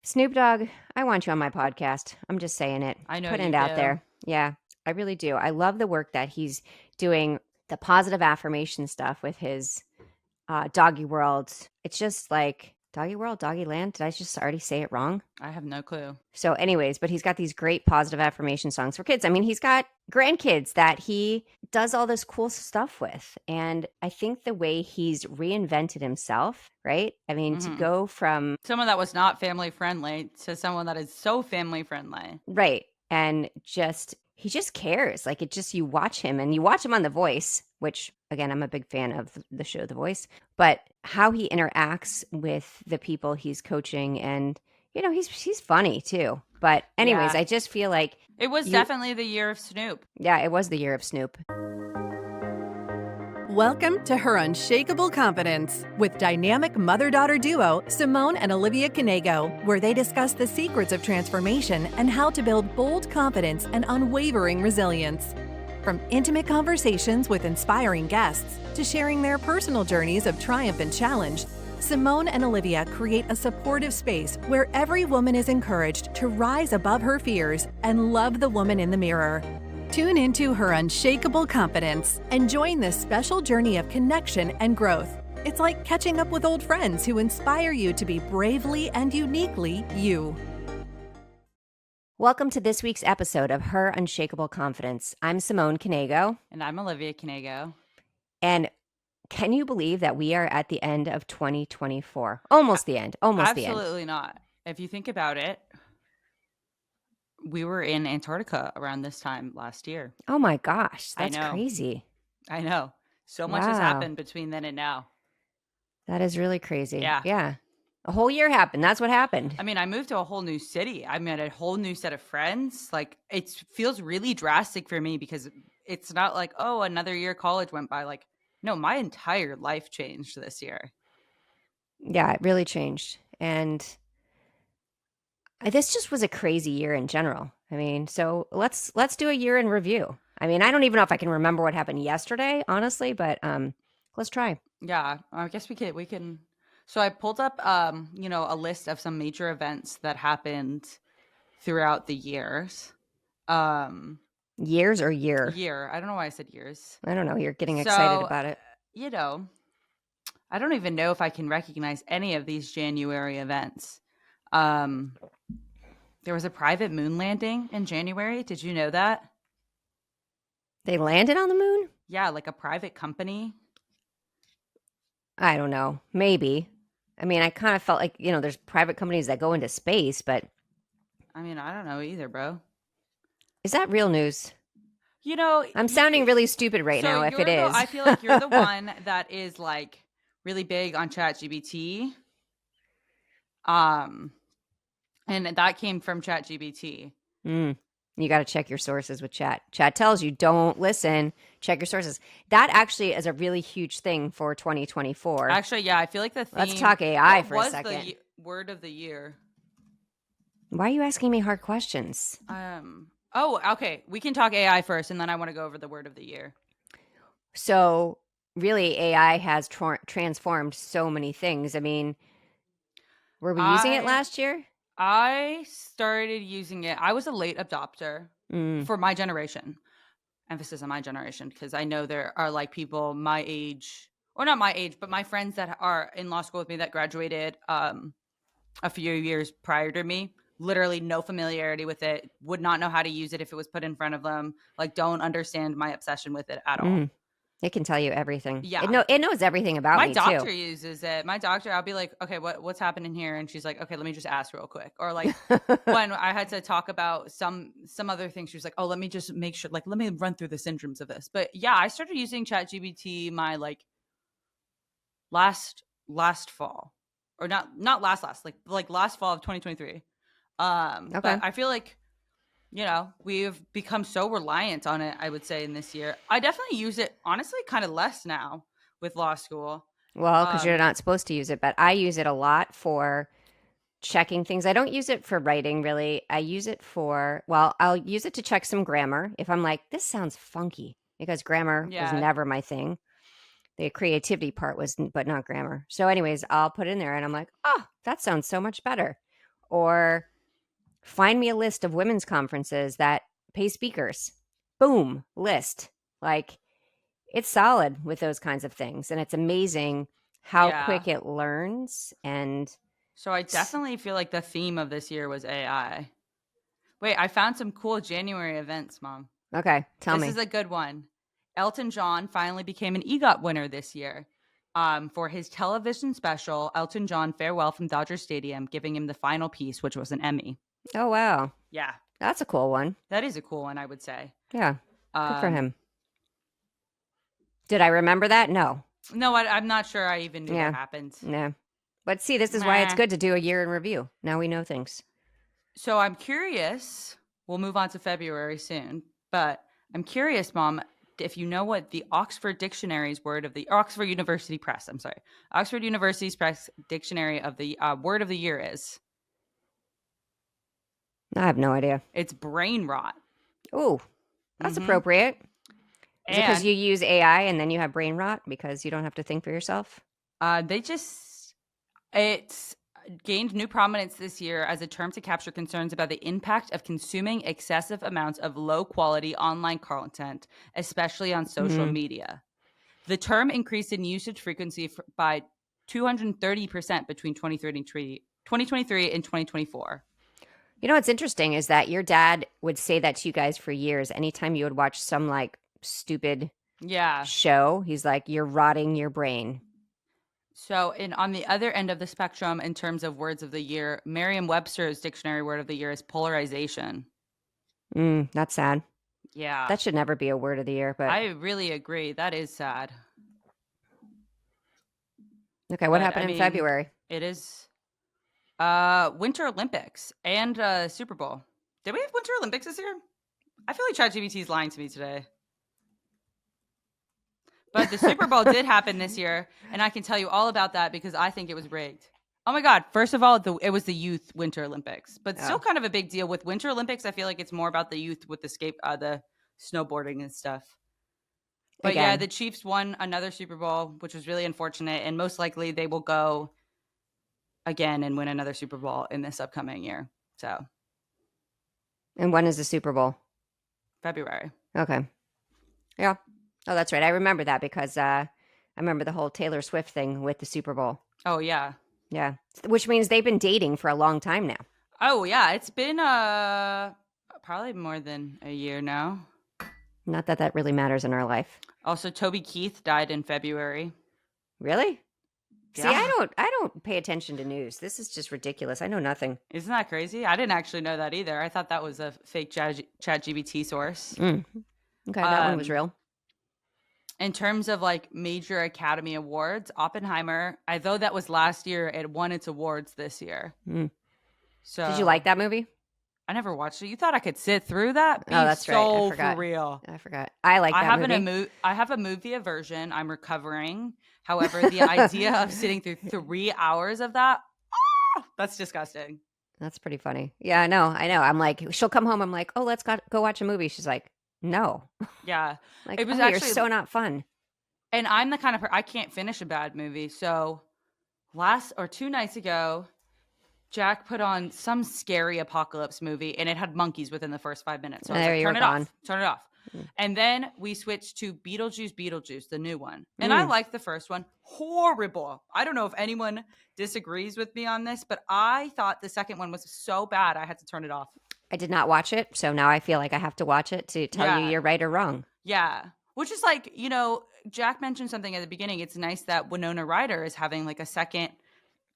Snoop Dogg, I want you on my podcast. I'm just saying it, I know putting you it out do. there. Yeah, I really do. I love the work that he's doing, the positive affirmation stuff with his doggy world. It's just like doggy world, doggy land. Did I just already say it wrong? I have no clue. So, anyways, but he's got these great positive affirmation songs for kids. I mean, he's got grandkids that he does all this cool stuff with. And I think the way he's reinvented himself, right? I mean, to hmm go from Someone that was not family friendly to someone that is so family friendly. right. And just he just cares. Like it just you watch him and you watch him on The Voice, which again, I'm a big fan of the show The Voice, but how he interacts with the people he's coaching and he's funny too. But anyways, Yeah. I just feel like It was you definitely the year of Snoop. yeah, it was the year of Snoop. Welcome to Her Unshakeable Confidence with dynamic mother-daughter duo Simone and Olivia Knego, where they discuss the secrets of transformation and how to build bold confidence and unwavering resilience. From intimate conversations with inspiring guests to sharing their personal journeys of triumph and challenge, Simone and Olivia create a supportive space where every woman is encouraged to rise above her fears and love the woman in the mirror. Tune into Her Unshakeable Confidence and join this special journey of connection and growth. It's like catching up with old friends who inspire you to be bravely and uniquely you. Welcome to this week's episode of Her Unshakable Confidence. I'm Simone Knego, And I'm Olivia Knego. and can you believe that we are at the end of 2024? Almost the end. Almost the end. Absolutely not. If you think about it, we were in Antarctica around this time last year. Oh my gosh, I that's know. crazy. I know. So much has Wow. happened between then and now. That is really crazy. Yeah. Yeah. A whole year happened. That's what happened. I mean, I moved to a whole new city. I met a whole new set of friends. Like, it feels really drastic for me because it's not like, oh, another year of college went by. Like, no, my entire life changed this year. Yeah, it really changed. And this just was a crazy year in general. I mean, so let's do a year in review. I mean, I don't even know if I can remember what happened yesterday, honestly, but let's try. Yeah, I guess we can. So I pulled up, a list of some major events that happened throughout the years. Years or year? Year. I don't know why I said years. I don't know. You're getting excited about it. You know, I don't even know if I can recognize any of these January events. There was a private moon landing in January. Did you know that? They landed on the moon? Yeah, like a private company. I don't know. Maybe. I mean, I kind of felt like, there's private companies that go into space, but I mean, I don't know either, bro. is that real news? You know, I'm sounding really stupid right now if it is. I feel like you're the one that is like really big on ChatGPT. And that came from ChatGPT. You got to check your sources with Chat. Chat tells you don't listen. Check your sources. That actually is a really huge thing for 2024. Actually, yeah, I feel like the theme. Let's talk AI for a was second. the word of the year? Why are you asking me hard questions? Oh, okay. We can talk AI first, and then I want to go over the word of the year. So, really, AI has transformed so many things. I mean, were we using it last year? I started using it. I was a late adopter for my generation. Emphasis on my generation, because I know there are like people my age, or not my age, but my friends that are in law school with me that graduated a few years prior to me. Literally no familiarity with it, would not know how to use it if it was put in front of them, like don't understand my obsession with it at all. It can tell you everything. Yeah. It knows everything about my me, doctor too. uses it. My doctor, I'll be like, okay, what's happening here? And she's like, okay, let me just ask real quick. Or like when I had to talk about some other things, she was like, oh, let me just make sure, like, let me run through the syndromes of this. But yeah, I started using ChatGPT my like last fall, or not last, like last fall of 2023. Okay. But I feel like, we've become so reliant on it, I would say, in this year. I definitely use it, honestly, kind of less now with law school. Well, because you're not supposed to use it, but I use it a lot for checking things. I don't use it for writing, really. I use it I'll use it to check some grammar. If I'm like, this sounds funky, because grammar was never my thing. The creativity part was, but not grammar. So anyways, I'll put it in there and I'm like, oh, that sounds so much better. Or find me a list of women's conferences that pay speakers. Boom, list. Like, it's solid with those kinds of things. And it's amazing how Yeah. quick it learns. And So I definitely feel like the theme of this year was AI. Wait, I found some cool January events, Mom. okay, tell me. This is a good one. Elton John finally became an EGOT winner this year. For his television special, Elton John Farewell from Dodger Stadium, giving him the final piece, which was an Emmy. Oh, wow. Yeah, That's a cool one. that is a cool one, I would say. Yeah. Good for Um, him. Did I remember that? No. No, I'm not sure I even knew Yeah. that happened. No. But see, this is why it's Meh. good to do a year in review. Now we know things. So I'm curious. We'll move on to February soon, but I'm curious, Mom, if you know what the Oxford Dictionary's word of the Oxford University Press. I'm sorry, Oxford University's Press Dictionary of the word of the year is. I have no idea. It's brain rot. Ooh, that's Mhm. appropriate. Is it because And you use AI and then you have brain rot because you don't have to think for yourself? it's gained new prominence this year as a term to capture concerns about the impact of consuming excessive amounts of low quality online content, especially on social media. The term increased in usage frequency by 230% between 2023 and 2024. You know what's interesting is that your dad would say that to you guys for years. Anytime you would watch some like stupid Yeah. show, he's like, you're rotting your brain. So, on the other end of the spectrum, in terms of words of the year, Merriam-Webster's dictionary word of the year is polarization. That's sad. Yeah. That should never be a word of the year. But I really agree. That is sad. okay, what But, happened I in mean, February? It is Winter Olympics and Super Bowl. Did we have Winter Olympics this year? I feel like ChatGPT is lying to me today. But the Super Bowl did happen this year, and I can tell you all about that because I think it was rigged. Oh my God. First of all, it was the youth Winter Olympics, but still kind of a big deal. With Winter Olympics, I feel like it's more about the youth with the snowboarding and stuff. But Again. yeah, the Chiefs won another Super Bowl, which was really unfortunate, and most likely they will go again and win another Super Bowl in this upcoming year. So, And when is the Super Bowl? February. Okay. Yeah. Oh, that's right. I remember that because I remember the whole Taylor Swift thing with the Super Bowl. Oh yeah. Yeah. Which means they've been dating for a long time now. Oh yeah, it's been probably more than a year now. Not that that really matters in our life. Also, Toby Keith died in February. Really? Yeah. See, I don't pay attention to news. This is just ridiculous. I know nothing. Isn't that crazy? I didn't actually know that either. I thought that was a fake ChatGPT source. Okay, that one was real. In terms of like major Academy Awards, Oppenheimer, although that was last year, it won its awards this year. So Did you like that movie? I never watched it. You thought I could sit through that? Oh, that's right. I forgot. For real. I forgot. I like that movie. I have a movie aversion. I'm recovering. However, the idea of sitting through 3 hours of that, that's disgusting. That's pretty funny. Yeah, I know. I'm like, she'll come home. I'm like, oh, let's go watch a movie. She's like, no. Yeah. Like, it was you're actually so not fun. And I'm the kind of I can't finish a bad movie. So 2 nights ago, Jack put on some scary apocalypse movie, and it had monkeys within the first 5 minutes. So I was like, turn it off. And then we switched to Beetlejuice, the new one. And I liked the first one. Horrible. I don't know if anyone disagrees with me on this, but I thought the second one was so bad I had to turn it off. I did not watch it, so now I feel like I have to watch it to tell you you're right or wrong. Yeah. Which is like, Jack mentioned something at the beginning. It's nice that Winona Ryder is having like a second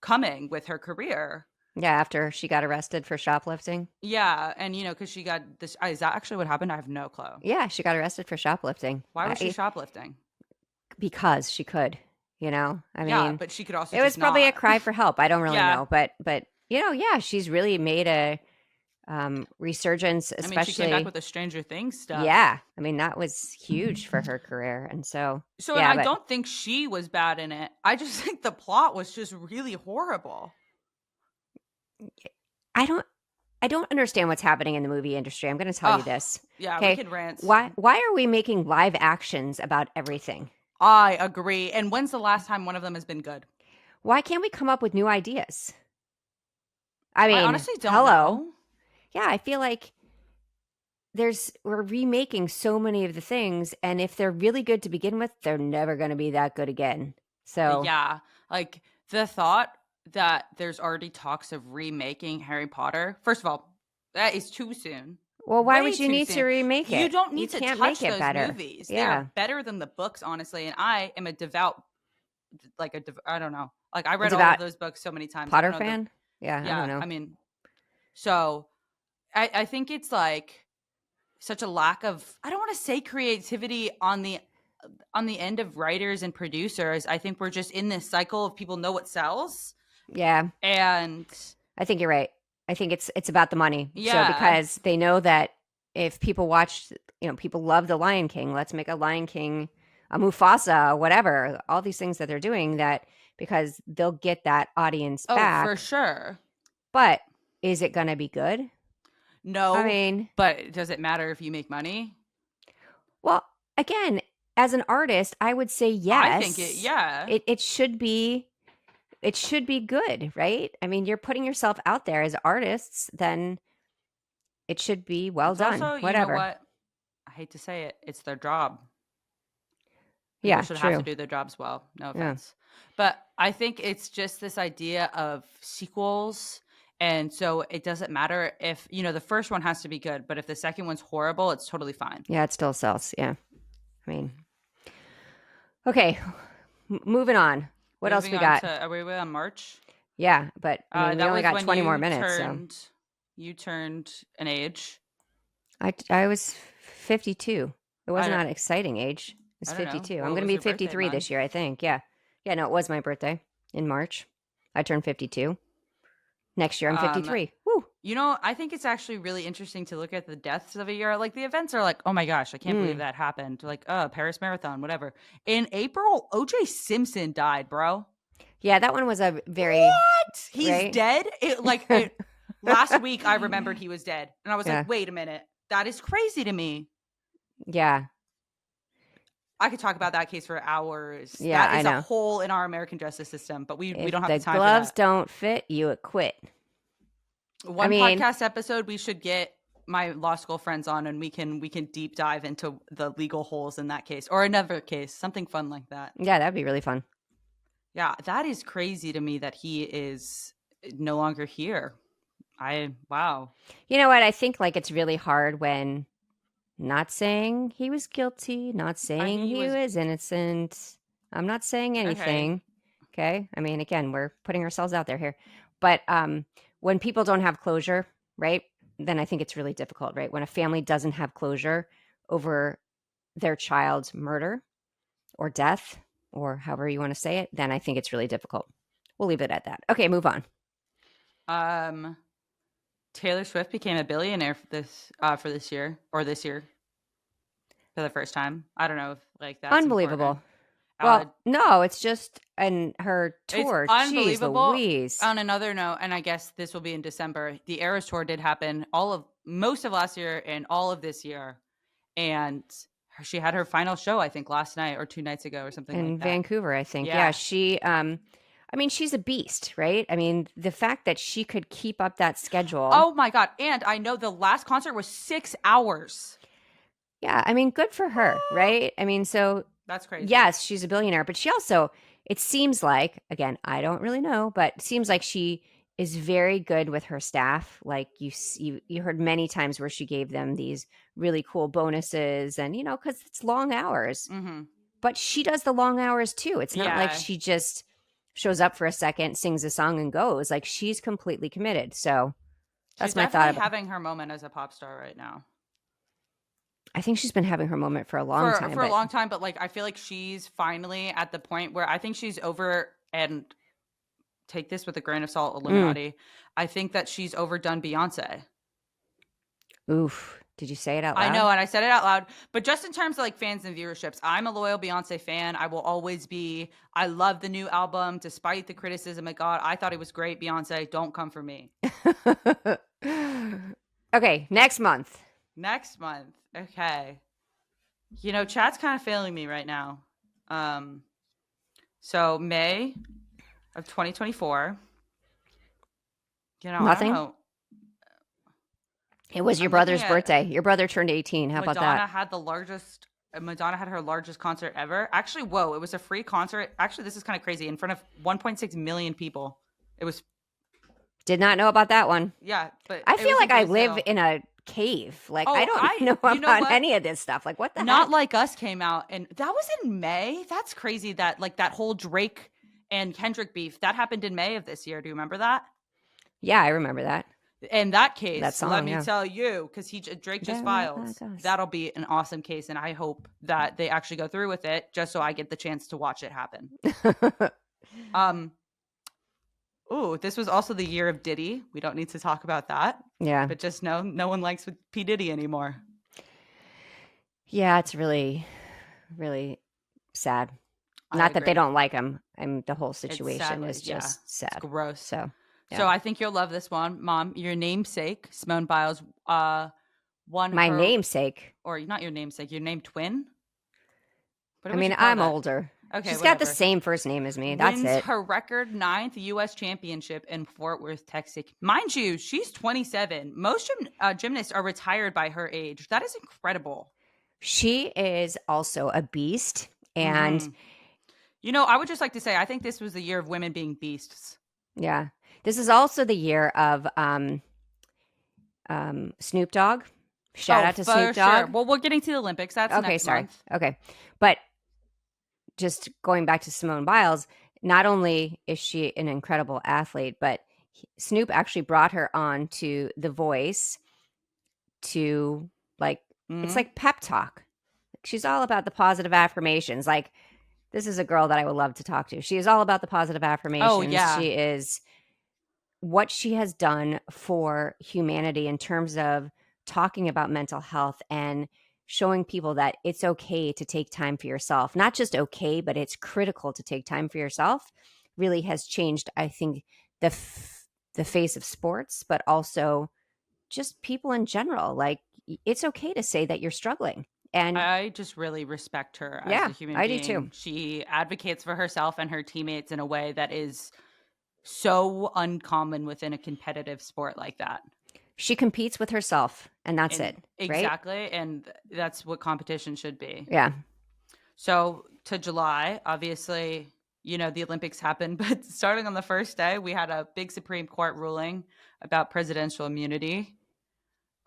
coming with her career. Yeah, after she got arrested for shoplifting. Yeah, and because she got this. Is that actually what happened? I have no clue. Yeah, she got arrested for shoplifting. Why was she shoplifting? Because she could. I mean, yeah, but she could also. It was probably not. a cry for help. I don't really know, but yeah, she's really made a resurgence. Especially, she came back with the Stranger Things stuff. Yeah, I mean that was huge for her career, and so. And I don't think she was bad in it. I just think the plot was just really horrible. I don't understand what's happening in the movie industry. I'm going to tell you this. Yeah, okay? We can rant. Why are we making live actions about everything? I agree. And when's the last time one of them has been good? Why can't we come up with new ideas? I I mean, honestly don't hello. know. Yeah, I feel like we're remaking so many of the things, and if they're really good to begin with, they're never going to be that good again. So, Yeah, like the thought that there's already talks of remaking Harry Potter. First of all, that is too soon. well, why Way would you too need to soon. remake You it? don't You need to can't make touch it those better. movies. They Yeah. are better than the books, honestly. And I am a devout, I don't know. Like I read It's all of about those books so many times. I don't Potter know the fan? Yeah, I don't yeah, know. I mean, so I think it's like such a lack of, I don't want to say creativity on the end of writers and producers. I think we're just in this cycle of people know what sells. Yeah. And I think you're right. I think it's about the money. So yeah. because they know that if people watch, people love the Lion King, let's make a Lion King, a Mufasa, whatever, all these things that they're doing that because they'll get that audience Oh, for back. sure. But is it going to be good? I No, mean, but does it matter if you make money? well, again, as an artist, I would say I think it, yes. yeah. It should be good, right? I mean, you're putting yourself out there as artists, then it should be well It's done, also, you know whatever. what? I hate to say it, it's their job. People Yeah, should have to true. do their jobs well. No Yeah. offense. But I think it's just this idea of sequels. And so it doesn't matter if, the first one has to be good, but if the second one's horrible, it's totally fine. Yeah, it still sells. Yeah. I mean, okay, moving on. What else Moving we on got? to, are we on March? Yeah, but I mean, we That only was got when 20 more minutes, so you turned an age. I was 52. It I wasn't don't, an exciting age. It was I don't know. 52. I'm What going to was be your birthday 53 this month? year, I think. Yeah. Yeah, no, it was my birthday in March. I turned 52. Next year I'm Um, 53. Woo. I think it's actually really interesting to look at the deaths of a year. Like the events are like, oh my gosh, I can't believe that happened. Like, Paris Marathon, whatever. In April, OJ Simpson died, bro. Yeah, that one was a very What? He's right? dead? Last week I remembered he was dead. And I was Yeah. like, wait a minute. That is crazy to me. Yeah. I could talk about that case for hours. Yeah, That I is a know. hole in our American justice system, but we If don't have the the time gloves for that. don't fit, you acquit. One mean, podcast episode we should get my law school friends on, and we can deep dive into the legal holes in that case, or another case, something fun like that. yeah, that'd be really fun. Yeah, that is crazy to me that he is no longer here. Wow. You know what? I think like it's really hard when not saying he was guilty, not saying he was innocent. I'm not saying anything. Okay. I mean, again, we're putting ourselves out there here. But when people don't have closure, right? Then I think it's really difficult, right? When a family doesn't have closure over their child's murder or death, or however you want to say it, then I think it's really difficult. We'll leave it at that. Okay, move on. Taylor Swift became a billionaire for this year for the first time. I don't know if like that's Unbelievable. important. Well, no, it's just and her tour. It's unbelievable. Jeez Louise. On another note, and I guess this will be in December, the Eras tour did happen most of last year and all of this year. And she had her final show, I think, last night or 2 nights ago or something In like that. Vancouver, I think. Yeah, she I mean, she's a beast, right? I mean, the fact that she could keep up that schedule. Oh my God. And I know the last concert was 6 hours. Yeah, I mean, good for her, right? I mean, so that's crazy. Yes, she's a billionaire, but she also, it seems like, again, I don't really know, but it seems like she is very good with her staff. Like you heard many times where she gave them these really cool bonuses and, because it's long hours. Mm-hmm. But she does the long hours too. It's not like she just shows up for a second, sings a song and goes. Like she's completely committed. So that's my thought. She's having her moment as a pop star right now. I think she's been having her moment for a long time. For a long time, but like I feel like she's finally at the point where I think she's over, and take this with a grain of salt, Illuminati. I think that she's overdone Beyonce. Oof. Did you say it out loud? I know, and I said it out loud. But just in terms of like fans and viewerships, I'm a loyal Beyonce fan. I will always be. I love the new album, despite the criticism it got. I thought it was great. Beyonce, don't come for me. Okay, next month. Okay. Chat's kind of failing me right now. So May of 2024, I don't Nothing? know. It was your I'm looking brother's at birthday. Your brother turned 18. How about Madonna that? had the largest. Madonna had her largest concert ever. Actually, whoa! It was a free concert. Actually, this is kind of crazy. In front of 1.6 million people. It was Did not know about that one. yeah, but I it feel was in like I live Brazil. in a cave. Like, I Oh, don't know you know about what? any of this stuff. Like, what the Not heck? Like Us came out, and that was in May. That's crazy. That like that whole Drake and Kendrick beef that happened in May of this year. Do you remember that? Yeah, I remember that. In that That case, let song, me yeah. tell you, because Drake just They're not filed. like us. That'll be an awesome case, and I hope that they actually go through with it, just so I get the chance to watch it happen. Oh, this was also the year of Diddy. We don't need to talk about that. Yeah. But just know, no one likes P Diddy anymore. Yeah, it's really, really sad. I Not that they agree. don't like him. And the whole It's situation sadly, is just sad. It's gross. So, yeah. So I think you'll love this one, Mom. Your namesake, Simone Biles, won My her namesake. or not your namesake, your name twin. What I would mean, you call I'm that? older. Okay, She's whatever. got the same first name as me. That's Wins it. her record 9th U.S. championship in Fort Worth, Texas. Mind you, she's 27. Most gymnasts are retired by her age. That is incredible. She is also a beast. And I would just like to say, I think this was the year of women being beasts. yeah, this is also the year of Snoop Dogg. Shout out to Snoop Dogg. Sure. Well, we're getting to the Olympics. That's next month. Okay. But just going back to Simone Biles, not only is she an incredible athlete, but Snoop actually brought her on to The Voice to it's like pep talk. She's all about the positive affirmations. Like, this is a girl that I would love to talk to. She is all about the positive affirmations. Oh, yeah. She is what she has done for humanity in terms of talking about mental health and showing people that it's okay to take time for yourself. Not just okay, but it's critical to take time for yourself. Really has changed, I think, the face of sports, but also just people in general. Like, it's okay to say that you're struggling. And I just really respect her as a human being. I do too. She advocates for herself and her teammates in a way that is so uncommon within a competitive sport like that. She competes with herself, and that's it. Exactly. Right? And that's what competition should be. Yeah. So to July, obviously, the Olympics happened, but starting on the first day, we had a big Supreme Court ruling about presidential immunity.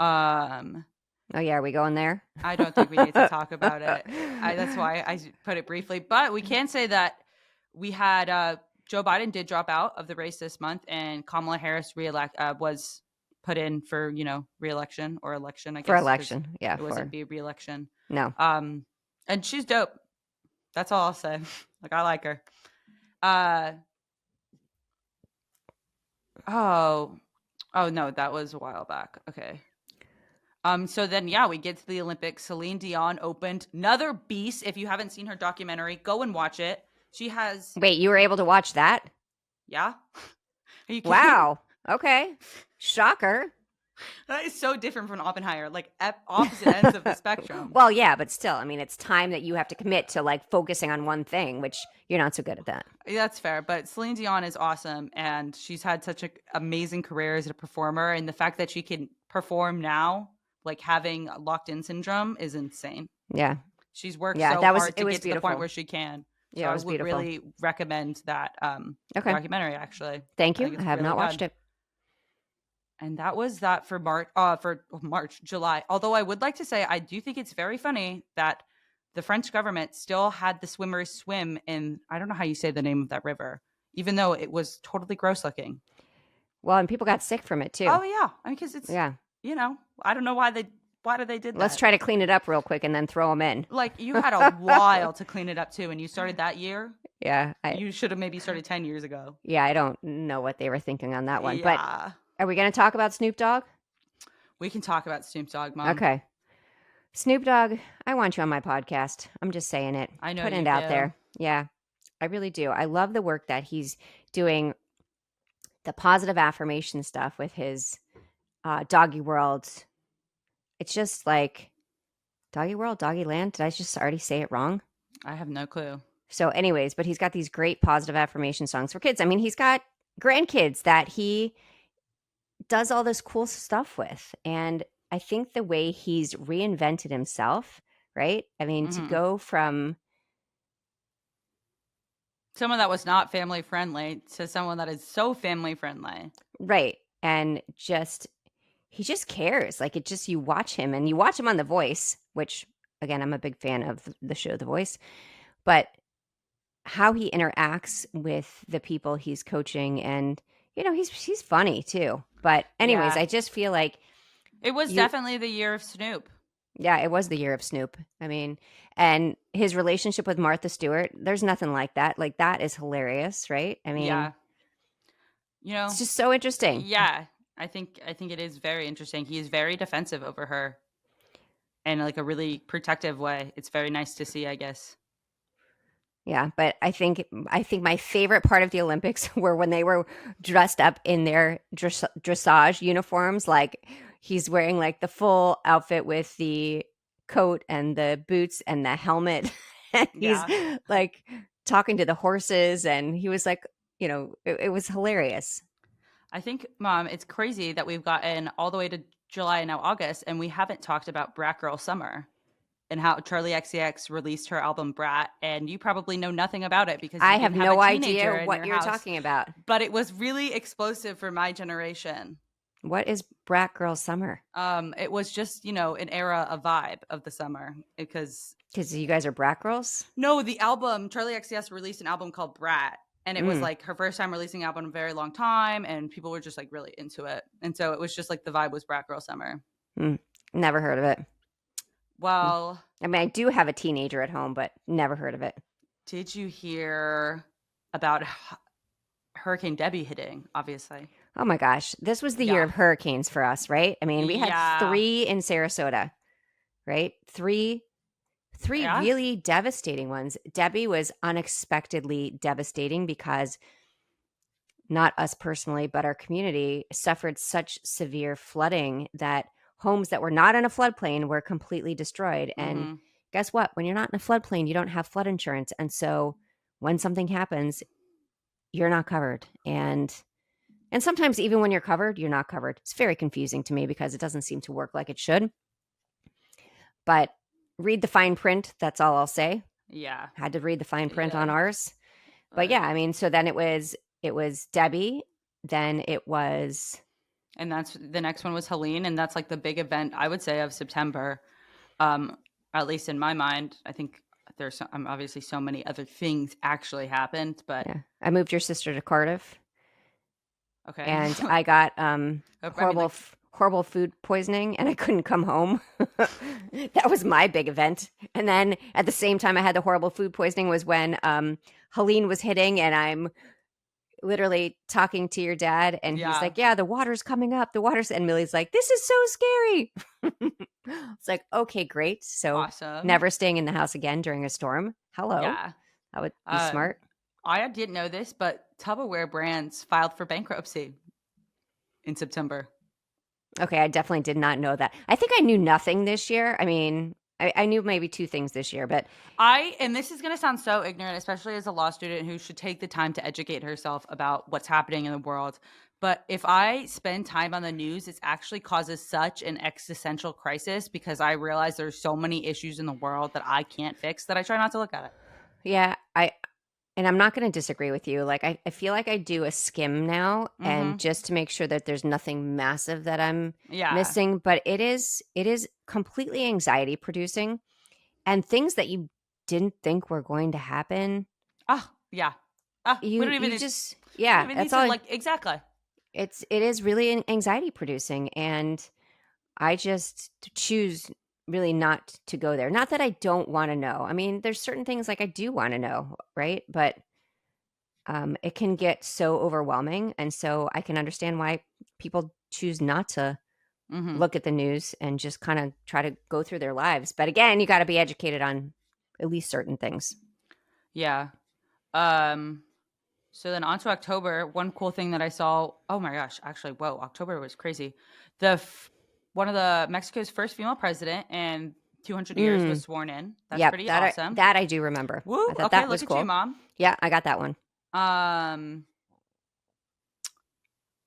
Oh, yeah. Are we going there? I don't think we need to talk about it. That's why I put it briefly. But we can say that we had Joe Biden did drop out of the race this month, and Kamala Harris was put in for, re-election or election, I guess. For election. Yeah. It wasn't be re-election. No. And she's dope. That's all I'll say. I like her. Oh no, that was a while back. Okay. So then, we get to the Olympics. Celine Dion opened. Another beast. If you haven't seen her documentary, go and watch it. She has. Wait, you were able to watch that? Yeah. Are you kidding? Wow. Okay. Shocker. That is so different from Oppenheimer, like opposite ends of the spectrum. Well, yeah, but still, I mean, it's time that you have to commit to focusing on one thing, which you're not so good at that. That's fair. But Celine Dion is awesome, and she's had such an amazing career as a performer. And the fact that she can perform now, having locked-in syndrome, is insane. Yeah. She's worked so hard to get to the point where she can. So yeah, it was beautiful. I would really recommend that documentary, actually. Thank you. I have not watched it. And that was that for July. Although I would like to say, I do think it's very funny that the French government still had the swimmers swim in, I don't know how you say the name of that river, even though it was totally gross looking. Well, and people got sick from it too. Oh yeah. Because it's, I don't know why they did that. Let's try to clean it up real quick and then throw them in. You had a while to clean it up too, and you started that year. Yeah. You should have maybe started 10 years ago. Yeah, I don't know what they were thinking on that one. Yeah. But are we going to talk about Snoop Dogg? We can talk about Snoop Dogg, Mom. Okay. Snoop Dogg, I want you on my podcast. I'm just saying it. I know Putting it out there. Yeah, I really do. I love the work that he's doing, the positive affirmation stuff with his Doggy World. It's just like Doggy World, Doggy Land. Did I just already say it wrong? I have no clue. So anyways, but he's got these great positive affirmation songs for kids. I mean, he's got grandkids that he does all this cool stuff with. And I think the way he's reinvented himself, right? I mean, to Mhm. go from Someone that was not family friendly to someone that is so family friendly. right and just he just cares. Like it just you watch him and you watch him on The Voice, which again, I'm a big fan of the show The Voice, but how he interacts with the people he's coaching and he's funny too. But anyways, Yeah. I just feel like It was you definitely the year of Snoop. yeah, it was the year of Snoop. I mean, and his relationship with Martha Stewart, there's nothing like that. Like that is hilarious, right? I mean, Yeah. You know, it's just so interesting. yeah. I think it is very interesting. He is very defensive over her in like a really protective way. It's very nice to see, I guess. Yeah, but I think my favorite part of the Olympics were when they were dressed up in their dressage uniforms. Like he's wearing like the full outfit with the coat and the boots and the helmet. And he's Yeah. like talking to the horses, and he was like, it was hilarious. I think, Mom, it's crazy that we've gotten all the way to July and now August, and we haven't talked about Brat Girl Summer and how Charlie XCX released her album Brat. And you probably know nothing about it because you I have didn't have a no idea teenager in what your you're house. talking about. But it was really explosive for my generation. What is Brat Girl Summer? It was just, an era, a vibe of the summer because Because you guys are Brat Girls? no, the album Charlie XCX released an album called Brat, and it was Mm, like her first time releasing an album in a very long time, and people were just like really into it, and so it was just like the vibe was Brat Girl Summer. never heard of it. Well, I mean, I do have a teenager at home, but never heard of it. did you hear about Hurricane Debbie hitting? Obviously, Oh my gosh. This was the year yeah, of hurricanes for us, right? I mean, we had yeah, 3 in Sarasota, right? Three yeah. really devastating ones. Debbie was unexpectedly devastating because not us personally, but our community suffered such severe flooding that homes that were not in a floodplain were completely destroyed. And Mm-hmm. guess what? When you're not in a floodplain, you don't have flood insurance. And so when something happens, you're not covered. And sometimes even when you're covered, you're not covered. It's very confusing to me because it doesn't seem to work like it should. But read the fine print. That's all I'll say. Yeah, Had to read the fine print on yeah. ours. But yeah, I mean, so then it was Debbie, then it was And that's the next one was Helene, and that's like the big event I would say of September. At least in my mind, I think there's obviously so many other things actually happened, but yeah. I moved your sister to Cardiff okay. and I got I mean, horrible like, horrible food poisoning and I couldn't come home. That was my big event. And then at the same time I had the horrible food poisoning was when Helene was hitting and I'm literally talking to your dad and he's yeah, like, yeah, the water's coming up. The water's and Millie's like, this is so scary. It's like, okay, great. So awesome. never staying in the house again during a storm. Hello. Yeah. That would be Um, smart. I didn't know this, but Tupperware brands filed for bankruptcy in September. Okay, I definitely did not know that. I think I knew nothing this year. I mean, I knew maybe 2 things this year, but And this is going to sound so ignorant, especially as a law student who should take the time to educate herself about what's happening in the world. But if I spend time on the news, it actually causes such an existential crisis because I realize there's so many issues in the world that I can't fix that I try not to look at it. yeah, and I'm not going to disagree with you. Like, I feel like I do a skim now and Mm-hmm. just to make sure that there's nothing massive that I'm Yeah. missing, but it is completely anxiety producing and things that you didn't think were going to happen. Oh, yeah. We You don't even you need, just we don't yeah, even need that's to all. like exactly. It is really anxiety producing and I just choose really not to go there. Not that I don't want to know. I mean, there's certain things like I do want to know, right? But it can get so overwhelming, and so I can understand why people choose not to Mm-hmm. look at the news and just kind of try to go through their lives. But again, you got to be educated on at least certain things. Yeah. Um. So then on to October. One cool thing that I saw. Oh my gosh! Actually, whoa! October was crazy. One of the Mexico's first female president in 200 years was Mm, sworn in. That's yep, pretty that awesome. I do remember. Woo! I thought Okay, that look was at you, cool. mom. Yeah, I got that one. Um.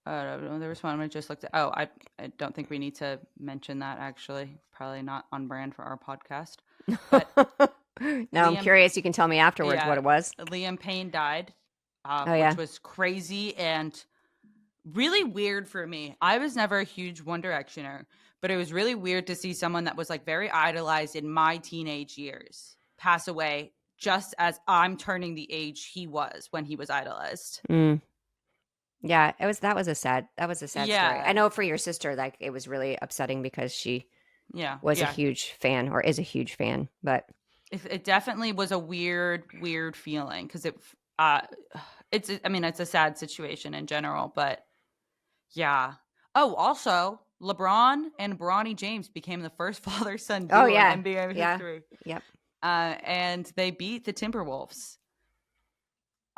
There was one I just looked at. Oh, I don't think we need to mention that, actually. Probably not on brand for our podcast. But now I'm curious. You can tell me afterwards what it was. Liam Payne died, Oh, yeah. which was crazy and really weird for me. I was never a huge One Directioner, but it was really weird to see someone that was like very idolized in my teenage years pass away just as I'm turning the age he was when he was idolized. Yeah, that was a sad story. Yeah. I know for your sister, like, it was really upsetting because she was a huge fan, or is a huge fan, but it definitely was a weird feeling, because it's a sad situation in general, but yeah. Oh, also, LeBron and Bronny James became the first father-son duo in NBA history. Yep. And they beat the Timberwolves.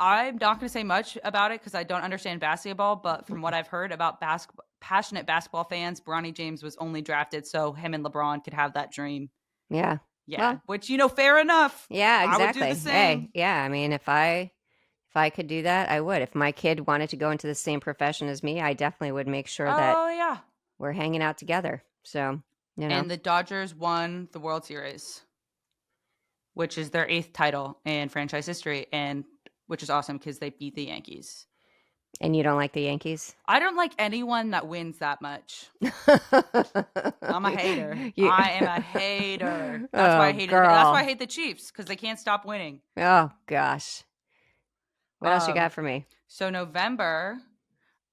I'm not going to say much about it because I don't understand basketball, but from what I've heard about passionate basketball fans, Bronny James was only drafted so him and LeBron could have that dream. Yeah. Yeah. Well, which, fair enough. Yeah, exactly. I would do the same. Hey, yeah. I mean, if I could do that, I would. If my kid wanted to go into the same profession as me, I definitely would make sure that we're hanging out together. So, And the Dodgers won the World Series, which is their 8th title in franchise history, and which is awesome because they beat the Yankees. And you don't like the Yankees? I don't like anyone that wins that much. I'm a hater. I am a hater. That's why I hate it. That's why I hate the Chiefs, because they can't stop winning. Oh gosh. What else you got for me? So November,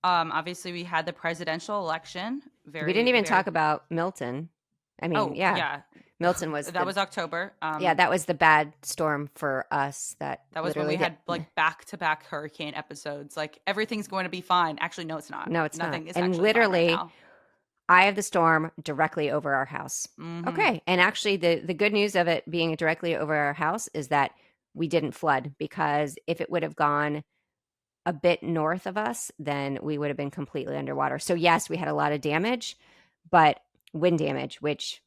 obviously we had the presidential election. We didn't even talk about Milton. I mean, yeah. Milton was was October. That was the bad storm for us. That was when we had like back-to-back hurricane episodes. Like, everything's going to be fine. Actually, no, it's not. No, it's Nothing not. is And actually literally, fine right now. eye of the storm directly over our house. Mm-hmm. Okay, and actually, the good news of it being directly over our house is that we didn't flood, because if it would have gone a bit north of us, then we would have been completely underwater. So yes, we had a lot of damage, but wind damage, which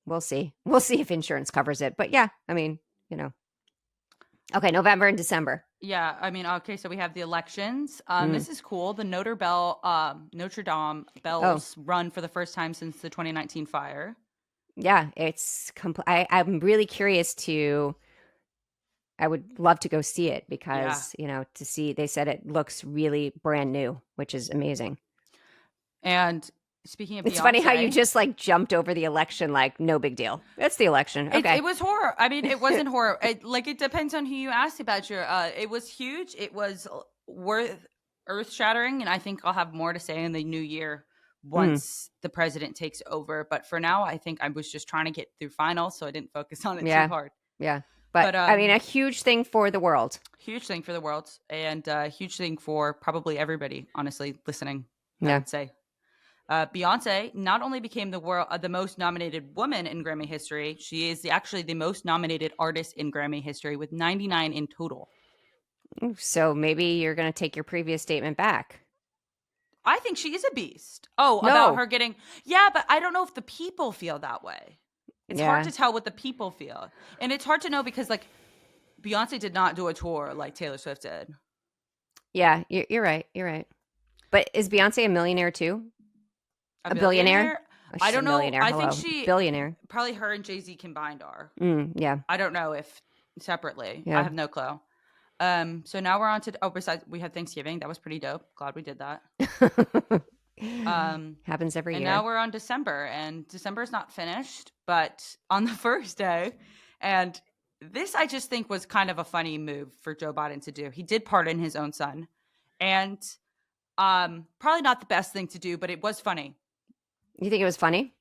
we'll see. We'll see if insurance covers it. But yeah, I mean, Okay, November and December. Yeah, I mean, okay, so we have the elections. This is cool. The Notre Dame bells run for the first time since the 2019 fire. Yeah, it's I'm really curious I would love to go see it, because, to see, they said it looks really brand new, which is amazing. And speaking of it's Beyonce, funny how you just like jumped over the election, like no big deal. It's the election. Okay. It was horror. I mean, it wasn't horror. It depends on who you ask about it was huge. It was earth shattering. And I think I'll have more to say in the new year once the president takes over. But for now, I think I was just trying to get through finals, so I didn't focus on it too hard. Yeah. But I mean, a huge thing for the world. Huge thing for the world, and a huge thing for probably everybody, honestly, listening, I would say. Beyonce not only became the most nominated woman in Grammy history, she is actually the most nominated artist in Grammy history, with 99 in total. So maybe you're going to take your previous statement back. I think she is a beast. About her getting... Yeah, but I don't know if the people feel that way. It's hard to tell what the people feel. And it's hard to know because, like, Beyonce did not do a tour like Taylor Swift did. Yeah, you're right. You're right. But is Beyonce a millionaire too? A billionaire? Oh, I don't know. I Hello. think she... Billionaire. Probably her and Jay-Z combined are. Yeah. I don't know if separately. Yeah. I have no clue. So now we're on to... besides, we had Thanksgiving. That was pretty dope. Glad we did that. Happens every year. And now we're on December, and December's not finished, but on the first day, and this I just think was kind of a funny move for Joe Biden to do. He did pardon his own son, and probably not the best thing to do, but it was funny. You think it was funny?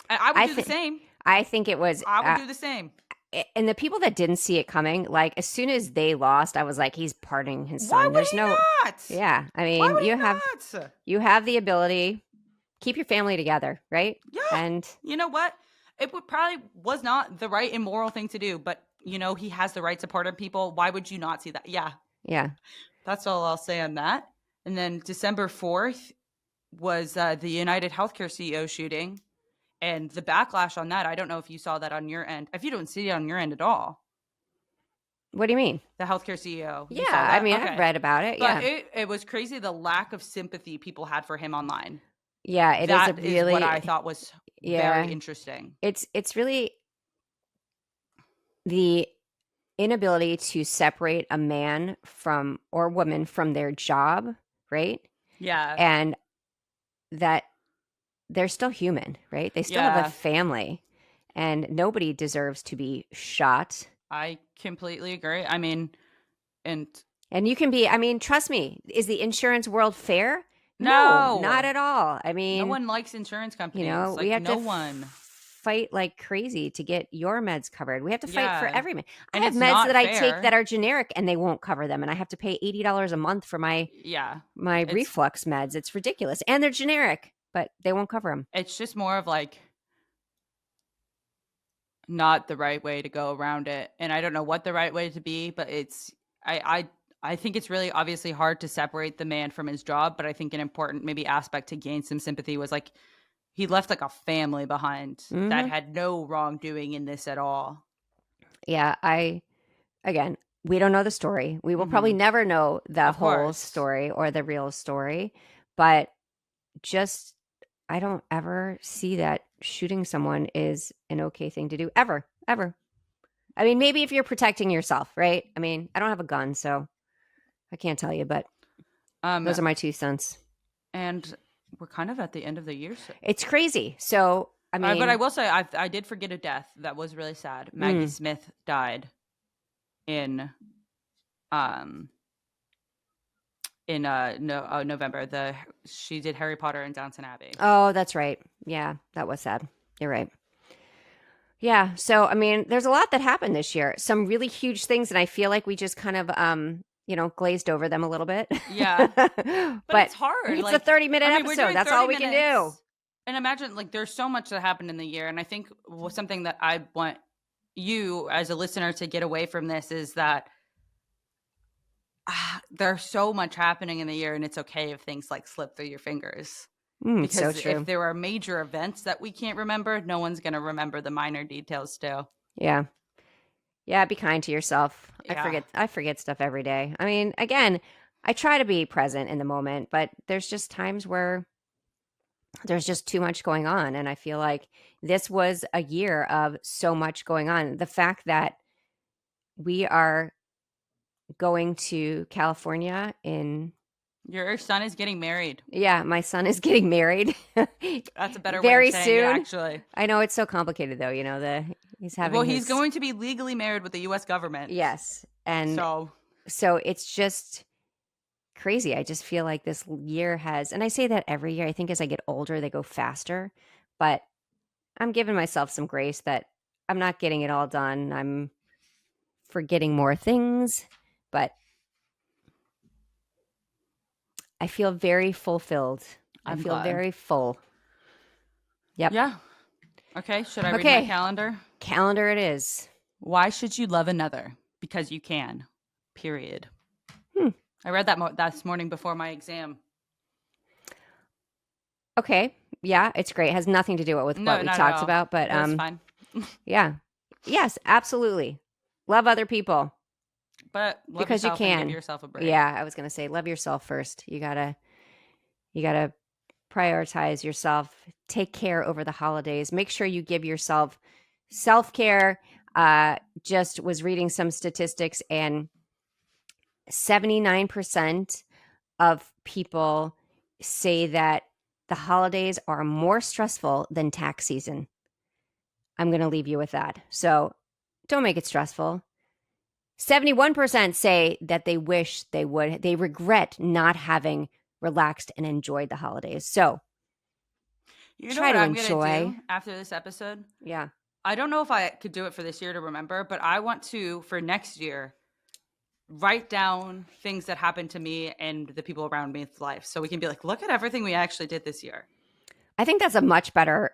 I would do the same. I think it was. I would do the same. And the people that didn't see it coming, like, as soon as they lost, I was like, he's pardoning his son. Why would he not? Yeah, I mean, Why would you have the ability. Keep your family together, right? Yeah. And you know what? It probably was not the right and moral thing to do, but he has the right to pardon people. Why would you not see that? Yeah. Yeah. That's all I'll say on that. And then December 4th was the United Healthcare CEO shooting. And the backlash on that, I don't know if you saw that on your end. If you don't see it on your end at all. What do you mean? The healthcare CEO. You Yeah, saw that? I mean, Okay. I've read about it. But Yeah. it was crazy the lack of sympathy people had for him online. Yeah, it is a That is what I really thought was yeah. very interesting. It's really the inability to separate a man from or woman from their job, right? Yeah. And that they're still human, right? They still have Yeah. a family, and nobody deserves to be shot. I completely agree. I mean, and And you can be, I mean, trust me, is the insurance world fair? No. not at all. I mean, no one likes insurance companies. you know, Like, we have no to one. fight like crazy to get your meds covered. We have to fight for Yeah. every med. I And have it's meds not that I fair. take that are generic and they won't cover them, and I have to pay $80 a month for my Yeah. my reflux meds. It's ridiculous, and they're generic, but they won't cover them. It's just more of like not the right way to go around it, and I don't know what the right way to be, but it's I think it's really obviously hard to separate the man from his job, but I think an important maybe aspect to gain some sympathy was like he left like a family behind that had no wrongdoing in this at all. Yeah, again, we don't know the story. We will probably never know the whole story or the real story, but just I don't ever see that shooting someone is an okay thing to do ever. I mean, maybe if you're protecting yourself, right? I mean, I don't have a gun, so I can't tell you, but those are my 2 cents. And we're kind of at the end of the year. So. It's crazy. So, I mean, but I will say I did forget a death that was really sad. Maggie Smith died in November. She did Harry Potter and Downton Abbey. Oh, that's right. Yeah, that was sad. You're right. Yeah. So, I mean, there's a lot that happened this year. Some really huge things, and I feel like we just kind of, glazed over them a little bit. Yeah. But it's hard. It's a 30-minute episode. That's all we can do. And imagine, like, there's so much that happened in the year. And I think something that I want you as a listener to get away from this is that there's so much happening in the year, and it's okay if things like slip through your fingers. Because so true. if there are major events that we can't remember, no one's going to remember the minor details still. Yeah. Yeah, be kind to yourself. Yeah. I forget stuff every day. I mean, again, I try to be present in the moment, but there's just times where there's just too much going on, and I feel like this was a year of so much going on. The fact that we are going to California in Your son is getting married. Yeah, my son is getting married. That's a better very way of saying soon. it, actually. I know it's so complicated, though. You know, he's having. Well, he's going to be legally married with the U.S. government. Yes, and so it's just crazy. I just feel like this year has, and I say that every year. I think as I get older, they go faster, but I'm giving myself some grace that I'm not getting it all done. I'm forgetting more things, but I feel very fulfilled. I feel glad. very full. Yep. Yeah. Okay. Should I read my calendar? Calendar it is. Why should you love another? Because you can. Period. I read that this morning before my exam. Okay. Yeah, it's great. It has nothing to do with what we talked about, but that's fine. Yeah. Yes, absolutely. Love other people. But because you can. And give yourself a break. Yeah, I was going to say love yourself first. You got to prioritize yourself. Take care over the holidays. Make sure you give yourself self-care. Just was reading some statistics, and 79% of people say that the holidays are more stressful than tax season. I'm going to leave you with that. So don't make it stressful. 71% say that they wish they would. They regret not having relaxed and enjoyed the holidays. So try to enjoy. After this episode? Yeah. I don't know if I could do it for this year to remember, but I want to, for next year, write down things that happened to me and the people around me in life. So we can be like, look at everything we actually did this year. I think that's a much better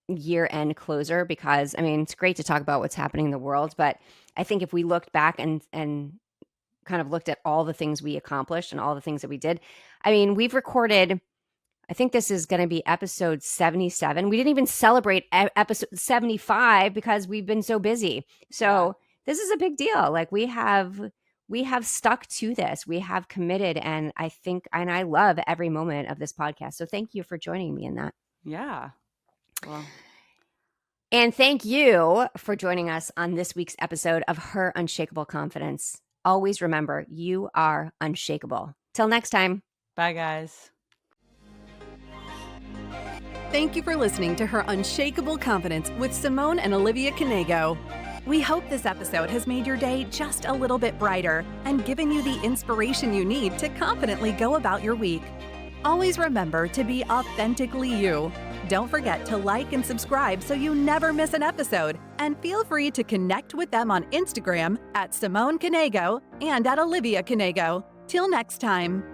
year-end closer because, I mean, it's great to talk about what's happening in the world, but I think if we looked back and kind of looked at all the things we accomplished and all the things that we did, I mean, we've recorded, I think this is going to be episode 77. We didn't even celebrate episode 75 because we've been so busy. So this is a big deal. Like we have stuck to this. We have committed, and I love every moment of this podcast. So thank you for joining me in that. Yeah. Well, and thank you for joining us on this week's episode of Her Unshakable Confidence. Always remember, you are unshakable. Till next time. bye, guys. Thank you for listening to Her Unshakable Confidence with Simone and Olivia Knego. We hope this episode has made your day just a little bit brighter and given you the inspiration you need to confidently go about your week. Always remember to be authentically you. Don't forget to like and subscribe so you never miss an episode. And feel free to connect with them on Instagram at Simone Knego and at Olivia Knego. Till next time.